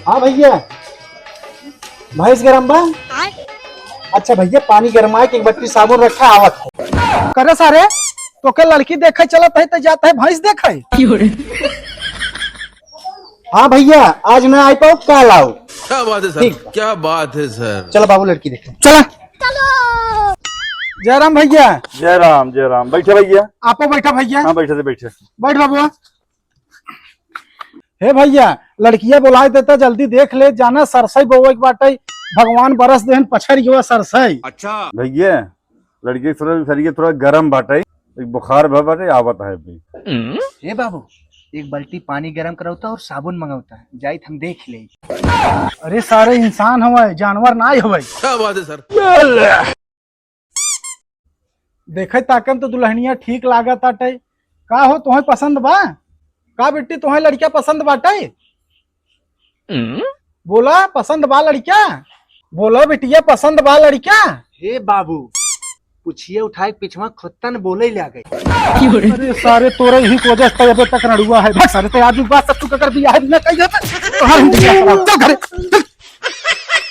हाँ भैया, भैंस गरम बा। अच्छा भैया, पानी गरमा है कि एक बट्टी साबुन रखा आवत है। करे सारे तो के लड़की देखे चलत है तो जाता है भैंस देखे। हाँ भैया, आज मैं आई पाऊँ कल आओ। क्या बात है सर, ठीक। क्या बात है सर। चलो बाबू लड़की देखो। चला जयराम भैया। जय राम जय राम। बैठे भैया। आपो बैठा भैया। हाँ बैठे थे बैठे। बैठ बाबू। हे भैया, लड़किया बुलाए देता, जल्दी देख ले, जाना सरसई बोवे के बाटे, भगवान बरस देहन पछर युवा सरसई। अच्छा भैया लड़के शरीर थोड़ा गर्म बाटे, बुखार भर बाटे, आवत है अभी। हे बाबू, एक बाल्टी पानी गरम कराता और साबुन मंगाता है, जाइत हम देख ले। अरे सारे इंसान हवे, जानवर ना हवे। क्या बात है सर। देखे ताकम तो दुल्हनिया ठीक लागत आटे। का हो, तुम्हें पसंद बा? का बेटी तुम्हें लड़किया पसंद बाटे? बोला पसंद बा लड़किया? बोला बेटिया पसंद बा लड़किया? हे बाबू, पुछिए उठाए पिछवा खुत्तन बोले ले आ गई। अरे सारे तोरे ही को वजह से अबे तक नड़ुआ है। सारे तो आज बात सब तू कर भी है ना कही जाता। तो हम चल घरे।